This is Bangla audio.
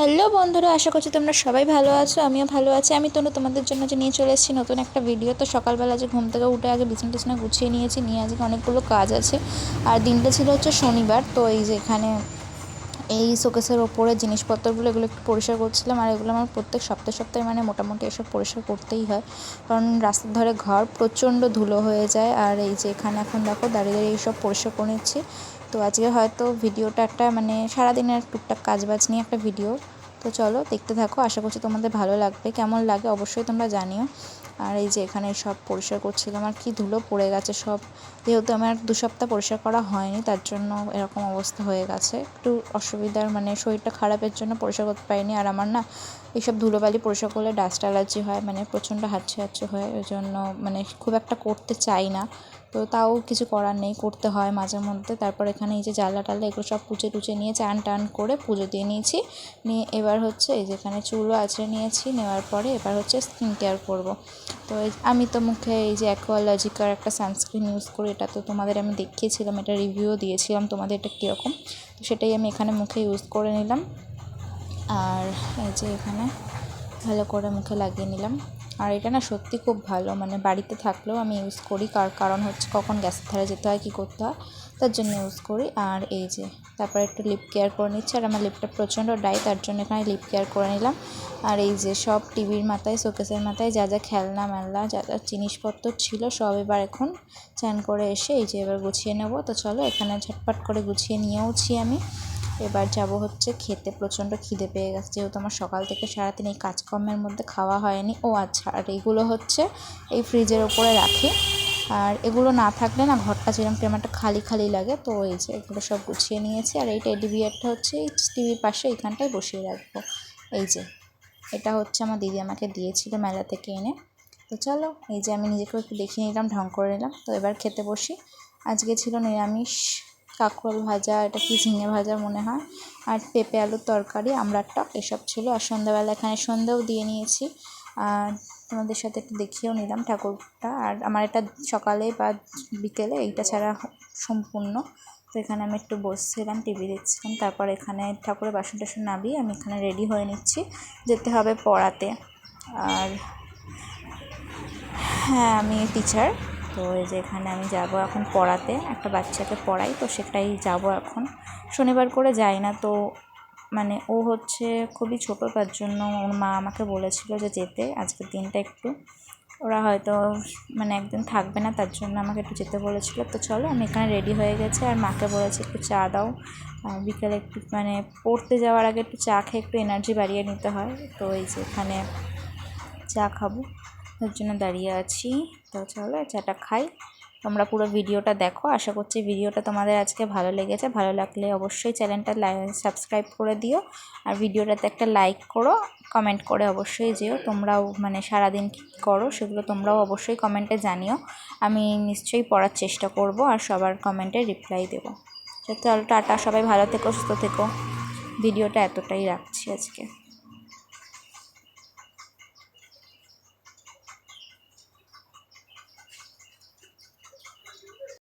হ্যালো বন্ধুরা, আশা করছি তোমরা সবাই ভালো আছো। আমিও ভালো আছি। আমি তোমাদের জন্য যে নিয়ে চলে এসেছি নতুন একটা ভিডিও। তো সকালবেলা যে ঘুম থেকে উঠে আগে বিছানা টিছানা গুছিয়ে নিয়েছি, নিয়ে আজকে অনেকগুলো কাজ আছে। আর দিনটা ছিল হচ্ছে শনিবার। তো এই যে এখানে এই শোকেসের ওপরে জিনিসপত্রগুলো এগুলো একটু পরিষ্কার করছিলাম। আর এগুলো আমার প্রত্যেক সপ্তাহে মানে মোটামুটি এসব পরিষ্কার করতেই হয়, কারণ রাস্তার ধারে ঘর প্রচণ্ড ধুলো হয়ে যায়। আর এই যে এখানে এখন দেখো দাঁড়িয়ে দাঁড়িয়ে এইসব পরিষ্কার করে নিচ্ছি। তো আজকে হয়তো ভিডিওটা একটা মানে সারাদিনের টুকটাক কাজবাজ নিয়ে একটা ভিডিও। তো চলো দেখতে থাকো, আশা করছি তোমাদের ভালো লাগবে। কেমন লাগে অবশ্যই তোমরা জানিও। আর এই যে এখানে সব পরিষ্কার করছিলাম, আর কি ধুলো পড়ে গেছে সব। যেহেতু আমার 2 সপ্তাহ পরিষ্কার করা হয়নি, তার জন্য এরকম অবস্থা হয়ে গেছে। একটু অসুবিধার মানে শরীরটা খারাপের জন্য পরিষ্কার করতে পারিনি। আর আমার না এইসব ধুলোবালি পরিষ্কার করলে ডাস্ট অ্যালার্জি হয়, মানে প্রচণ্ড হাঁচি হয়। ওই জন্য মানে খুব একটা করতে চাই না। তো তাও কিছু করার নেই, করতে হয় মাঝে মধ্যে। তারপর এখানে এই যে জানলা টাল্লা এগুলো সব টুচে নিয়ে চান টান করে পুজো দিয়ে নিয়েছি। নিয়ে এবার হচ্ছে এই যেখানে চুলও আঁচড়ে নিয়েছি। নেওয়ার পরে এবার হচ্ছে স্কিন কেয়ার করবো। তো আমি তো মুখে এই যে অ্যাকোয়ালজিকার একটা সানস্ক্রিন ইউজ করি। এটা তো তোমাদের আমি দেখিয়েছিলাম, এটা রিভিউও দিয়েছিলাম তোমাদের এটা কীরকম। তো সেটাই আমি এখানে মুখে ইউজ করে নিলাম। আর এই যে এখানে ভালো করে মুখে লাগিয়ে নিলাম। আর এটা না সত্যি খুব ভালো, মানে বাড়িতে থাকলেও আমি ইউজ করি। কারণ হচ্ছে কখন গ্যাসের ধারে যেতে হয়, কী করতে হয়, তার জন্য ইউজ করি। আর এই যে তারপরে একটু লিপ কেয়ার করে নিচ্ছি। আর আমার লিপটা প্রচণ্ড ড্রাই, তার জন্য এখানে লিপ কেয়ার করে নিলাম। আর এই যে সব টিভির মাথায়, শোকেসের মাথায় যা যা খেলনা মেলনা যা যা জিনিসপত্র ছিল সব এবার এখন চান করে এসে এই যে এবার গুছিয়ে নেব। তো চলো এখানে ঝটপট করে গুছিয়ে নিয়েওছি আমি। এবার যাব হচ্ছে খেতে। প্রচণ্ড খিদে পেয়ে গেছে, যেহেতু আমার সকাল থেকে সারাদিন এই কাজকর্মের মধ্যে খাওয়া হয়নি। ও আচ্ছা, আর এইগুলো হচ্ছে এই ফ্রিজের ওপরে রাখি। আর এগুলো না থাকলে না ঘরটা যেরকম কেমন একটা খালি খালি লাগে। তো এই যে এগুলো সব গুছিয়ে নিয়েছি। আর এই টেডি বিয়ারটা হচ্ছে এই টিভির পাশে এইখানটায় বসিয়ে রাখবো। এই যে এটা হচ্ছে আমার দিদি আমাকে দিয়েছিল মেলা থেকে এনে। তো চলো এই যে আমি নিজেকেও একটু দেখিয়ে নিলাম, ঢং করে নিলাম। তো এবার খেতে বসি। আজকে ছিল নিরামিষ, কাঁকরোল ভাজা, এটা কি ঝিঙে ভাজা মনে হয়, আর পেঁপে আলুর তরকারি, আমড়ার টক, এসব ছিল। আর সন্ধ্যাবেলা এখানে সন্ধ্যেও দিয়ে নিয়েছি। আর তোমাদের সাথে একটু দেখিয়েও নিলাম ঠাকুরটা। আর আমার এটা সকালে বা বিকেলে এইটা ছাড়া সম্পূর্ণ। তো এখানে আমি একটু বসছিলাম, টিভি দেখছিলাম। তারপর এখানে ঠাকুরের বাসন টাসন নামিয়ে আমি এখানে রেডি হয়ে নিচ্ছি, যেতে হবে পড়াতে। আর হ্যাঁ, আমি টিচার। তো এই যে এখানে আমি যাব এখন পড়াতে, একটা বাচ্চাকে পড়াই। তো সেটাই যাব এখন। শনিবার করে যাই না তো, মানে ও হচ্ছে খুবই ছোট, তার জন্য ওর মা আমাকে বলেছিল যে যেতে আজকের দিনটা একটু, ওরা হয়তো মানে একদিন থাকবে না, তার জন্য আমাকে একটু যেতে বলেছিল। তো চলো আমি এখানে রেডি হয়ে গেছি। আর মাকে বলেছি একটু চা দাও, বিকেলে একটু মানে পড়তে যাওয়ার আগে একটু চা খেয়ে একটু এনার্জি বাড়িয়ে নিতে হয়। তো এই যে এখানে চা খাবো, তার জন্য দাঁড়িয়ে আছি। তো চলো চাটা খাই। তোমরা পুরো ভিডিওটা দেখো, আশা করছি ভিডিওটা তোমাদের আজকে ভালো লেগেছে। ভালো লাগলে অবশ্যই চ্যানেলটা সাবস্ক্রাইব করে দিও। আর ভিডিওটাতে একটা লাইক করো, কমেন্ট করে অবশ্যই যেও। তোমরাও মানে সারাদিন কী করো সেগুলো তোমরাও অবশ্যই কমেন্টে জানিও। আমি নিশ্চয়ই পড়ার চেষ্টা করব আর সবার কমেন্টে রিপ্লাই দেবো। চলো টাটা, সবাই ভালো থেকো, সুস্থ থেকো। ভিডিওটা এতটাই রাখছি আজকে।